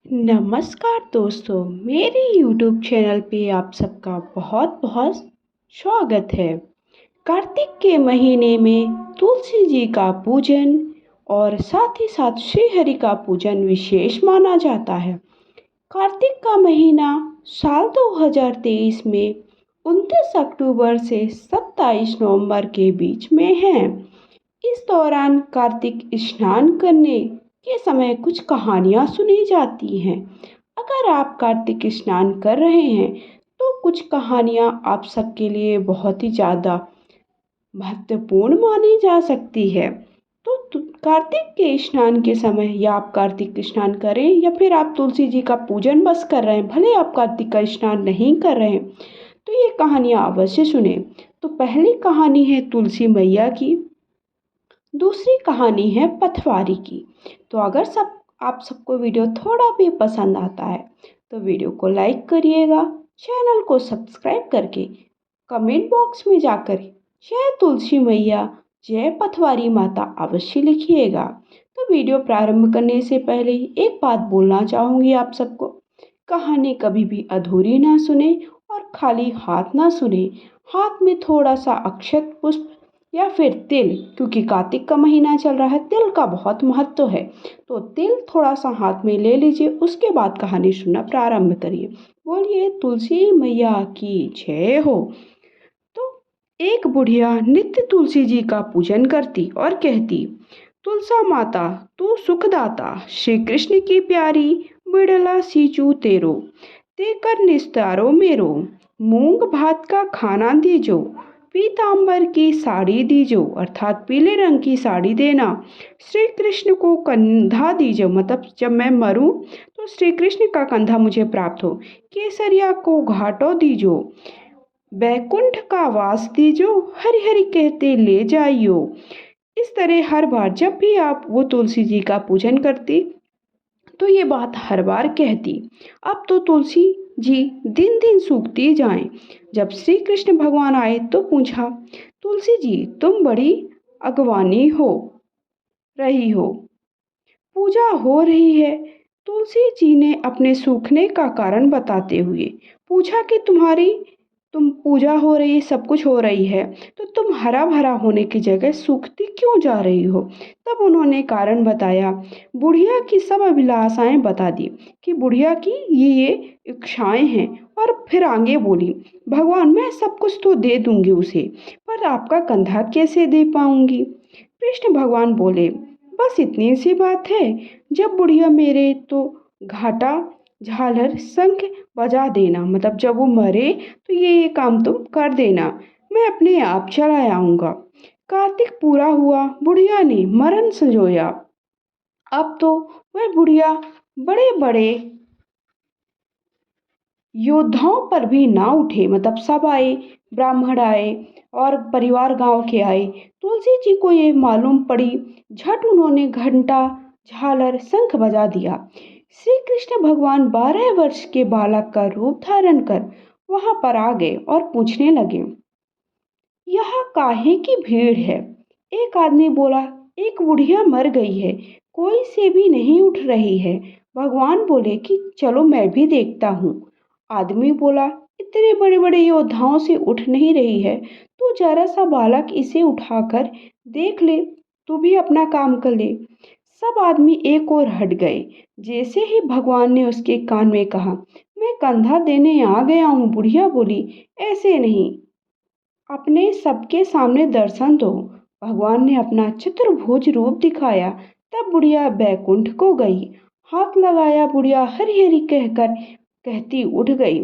नमस्कार दोस्तों, मेरे YouTube चैनल पे आप सबका बहुत बहुत स्वागत है। कार्तिक के महीने में तुलसी जी का पूजन और साथ ही साथ श्री हरि का पूजन विशेष माना जाता है। कार्तिक का महीना साल 2023 में 29 अक्टूबर से 27 नवंबर के बीच में है। इस दौरान कार्तिक स्नान करने के समय कुछ कहानियाँ सुनी जाती हैं। अगर आप कार्तिक स्नान कर रहे हैं तो कुछ कहानियाँ आप सबके लिए बहुत ही ज़्यादा महत्वपूर्ण मानी जा सकती है। कार्तिक के स्नान के समय या आप कार्तिक स्नान करें या फिर आप तुलसी जी का पूजन बस कर रहे हैं, भले आप कार्तिक का स्नान नहीं कर रहे हैं, तो ये कहानियाँ अवश्य सुने। तो पहली कहानी है तुलसी मैया की, दूसरी कहानी है पथवारी की। तो अगर आप सबको वीडियो थोड़ा भी पसंद आता है तो वीडियो को लाइक करिएगा, चैनल को सब्सक्राइब करके कमेंट बॉक्स में जाकर जय तुलसी मैया जय पथवारी माता अवश्य लिखिएगा। तो वीडियो प्रारंभ करने से पहले एक बात बोलना चाहूँगी आप सबको, कहानी कभी भी अधूरी ना सुने और खाली हाथ ना सुने। हाथ में थोड़ा सा अक्षत पुष्प या फिर तिल, क्योंकि कार्तिक का महीना चल रहा है, तिल का बहुत महत्व है, तो तिल थोड़ा सा हाथ में ले लीजिए, उसके बाद कहानी सुनना प्रारंभ करिए। बोलिए तुलसी मैया की जय हो। तो एक बुढ़िया नित्य तुलसी जी का पूजन करती और कहती, तुलसा माता तू सुखदाता, श्री कृष्ण की प्यारी, बिड़ला सींचू तेरो, देकर निस्तारो मेरो, मूंग भात का खाना दीजो, पीतांबर की साड़ी दीजो, अर्थात पीले रंग की साड़ी देना, श्री कृष्ण को कंधा दीजो, मतलब जब मैं मरूं तो श्री कृष्ण का कंधा मुझे प्राप्त हो, केसरिया को घाटो दीजो, बैकुंठ का वास दीजो, हरि हरि कहते ले जाइयो। इस तरह हर बार जब भी आप वो तुलसी जी का पूजन करती तो ये बात हर बार कहती। अब तो तुलसी जी दिन दिन सूखती जाएं। जब श्री कृष्ण भगवान आए तो पूछा, तुलसी जी तुम बड़ी अगवानी हो रही हो, पूजा हो रही है। तुलसी जी ने अपने सूखने का कारण बताते हुए पूछा कि तुम पूजा हो रही, सब कुछ हो रही है, तो तुम हरा भरा होने की जगह सूखती क्यों जा रही हो। तब उन्होंने कारण बताया, बुढ़िया की सब अभिलाषाएं बता दी कि बुढ़िया की ये इच्छाएं हैं। और फिर आगे बोली, भगवान मैं सब कुछ तो दे दूंगी उसे, पर आपका कंधा कैसे दे पाऊंगी। कृष्ण भगवान बोले, बस इतनी सी बात है, जब बुढ़िया मेरे तो घाटा झालर शंख बजा देना, मतलब जब वो मरे तो ये काम तुम कर देना, मैं अपने आप चला आऊँगा। कार्तिक पूरा हुआ, बुढ़िया ने मरण संजोया। अब तो वह बुढ़िया बड़े बड़े योद्धाओं पर भी ना उठे, मतलब सब आए, ब्राह्मण आए और परिवार गांव के आए। तुलसी जी को ये मालूम पड़ी, झट उन्होंने घंटा झालर शंख बजा दिया। श्री कृष्ण भगवान 12 वर्ष के बालक का रूप धारण कर वहां पर आ गए और पूछने लगे, यहाँ काहे की भीड़ है। एक आदमी बोला, एक बुढ़िया मर गई है, कोई से भी नहीं उठ रही है। भगवान बोले कि चलो मैं भी देखता हूँ। आदमी बोला, इतने बड़े बड़े योद्धाओं से उठ नहीं रही है, तू जरा सा बालक इसे उठाकर देख ले, तू भी अपना काम कर ले। सब आदमी एक और हट गए। जैसे ही भगवान ने उसके कान में कहा, मैं कंधा देने आ गया हूँ, बुढ़िया बोली, ऐसे नहीं, अपने सबके सामने दर्शन दो। भगवान ने अपना चतुर्भुज रूप दिखाया। तब बुढ़िया बैकुंठ को गई, हाथ लगाया, बुढ़िया हरि हरि कहकर कहती उठ गई।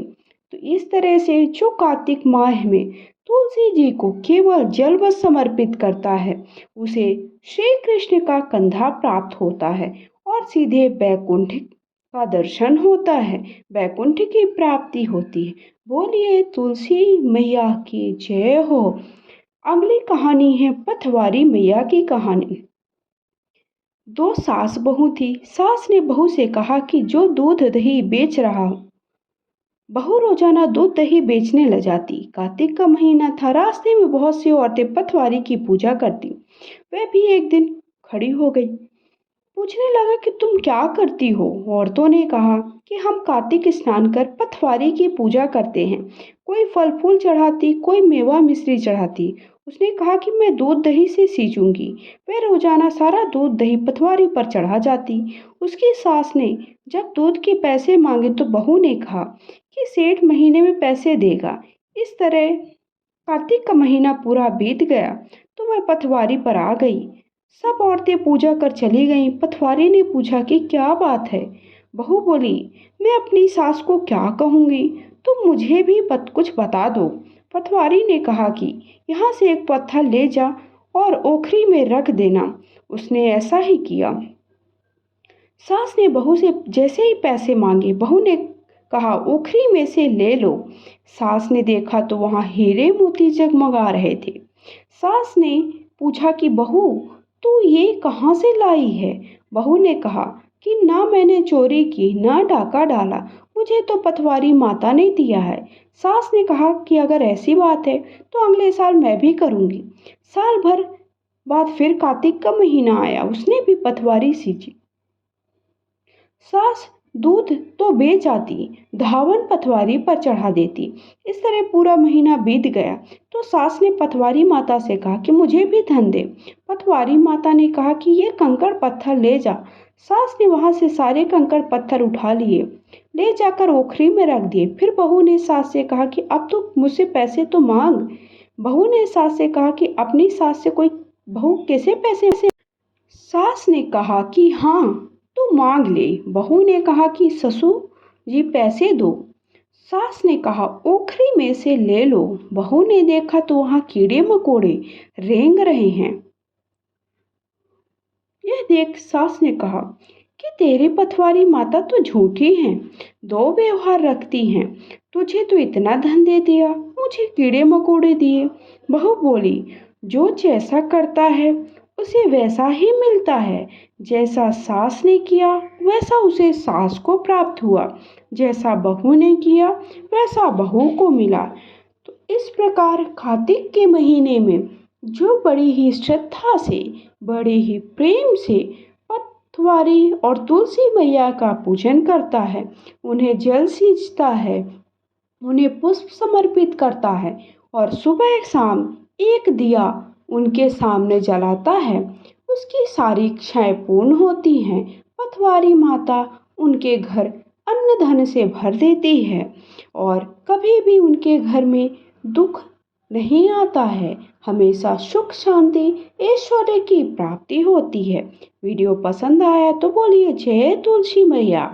तो इस तरह से जो कार्तिक माह में तुलसी जी को केवल जल बस समर्पित करता है, उसे श्री कृष्ण का कंधा प्राप्त होता है और सीधे बैकुंठ का दर्शन होता है, बैकुंठ की प्राप्ति होती है। बोलिए तुलसी मैया की जय हो। अगली कहानी है पथवारी मैया की कहानी। दो सास बहू थी। सास ने बहू से कहा कि जो दूध दही बेच रहा हो, बहू रोजाना दूध दही बेचने ल जाती। कार्तिक का महीना था, रास्ते में बहुत सी औरतें पथवारी की पूजा करती। वह भी एक दिन खड़ी हो गई। पूछने लगा कि तुम क्या करती हो। औरतों ने कहा कि हम कार्तिक स्नान कर पथवारी की पूजा करते हैं। कोई फल फूल चढ़ाती, कोई मेवा मिश्री चढ़ाती। उसने कहा कि मैं दूध दही से सींचूंगी। वह रोजाना सारा दूध दही पथवारी पर चढ़ा जाती। उसकी सास ने जब दूध के पैसे मांगे तो बहू ने कहा कि सेठ महीने में पैसे देगा। इस तरह कार्तिक का महीना पूरा बीत गया तो वह पथवारी पर आ गई। सब औरतें पूजा कर चली गईं। पथवारी ने पूछा कि क्या बात है। बहू बोली, मैं अपनी सास को क्या कहूँगी, तुम मुझे भी कुछ बता दो। पथवारी ने कहा कि यहाँ से एक पत्थर ले जा और ओखरी में रख देना। उसने ऐसा ही किया। सास ने बहू से जैसे ही पैसे मांगे, बहू ने कहा ओखरी में से ले लो। सास ने देखा तो वहां हीरे मोती जगमगा रहे थे। सास ने पूछा कि बहू, तू ये कहाँ से लाई है। बहू ने कहा कि ना मैंने चोरी की, ना डाका डाला, मुझे तो पटवारी माता ने दिया है। सास ने कहा कि अगर ऐसी बात है तो अगले साल मैं भी करूंगी। साल भर बाद फिर कार्तिक का महीना आया। उसने भी पटवारी सींची। सास दूध तो बेच आती, धावन पटवारी पर चढ़ा देती। इस तरह पूरा महीना बीत गया तो सास ने पटवारी माता से कहा कि मुझे भी धन दे। पटवारी माता ने कहा कि ये कंकड़ पत्थर ले जा। सास ने वहां से सारे कंकड़ पत्थर उठा लिए, ले जाकर ओखरी में रख दिए। फिर बहू ने सास से कहा कि अब तो मुझसे पैसे तो मांग। बहू ने सास से कहा कि अपनी सास से कोई बहू कैसे पैसे। सास ने कहा कि हाँ, तो मांग ले। बहू ने कहा कि ससुर जी पैसे दो। सास ने कहा ओखरी में से ले लो। बहू ने देखा तो वहां कीड़े मकोड़े रेंग रहे हैं। यह देख सास ने कहा कि तेरी पटवारी माता तो झूठी हैं, दो व्यवहार रखती हैं। तुझे तो इतना धन दे दिया, मुझे कीड़े मकोड़े दिए। बहू बोली, जो जैसा करता है उसे वैसा ही मिलता है। जैसा सास ने किया वैसा उसे सास को प्राप्त हुआ, जैसा बहू ने किया वैसा बहू को मिला। तो इस प्रकार कार्तिक के महीने में जो बड़ी ही श्रद्धा से, बड़े ही प्रेम से पटवारी और तुलसी मैया का पूजन करता है, उन्हें जल सींचता है, उन्हें पुष्प समर्पित करता है और सुबह शाम एक दिया उनके सामने जलाता है, उसकी सारी इच्छाएं पूर्ण होती हैं। पटवारी माता उनके घर अन्न धन से भर देती है और कभी भी उनके घर में दुख नहीं आता है। हमेशा सुख शांति ऐश्वर्य की प्राप्ति होती है। वीडियो पसंद आया तो बोलिए जय तुलसी मैया।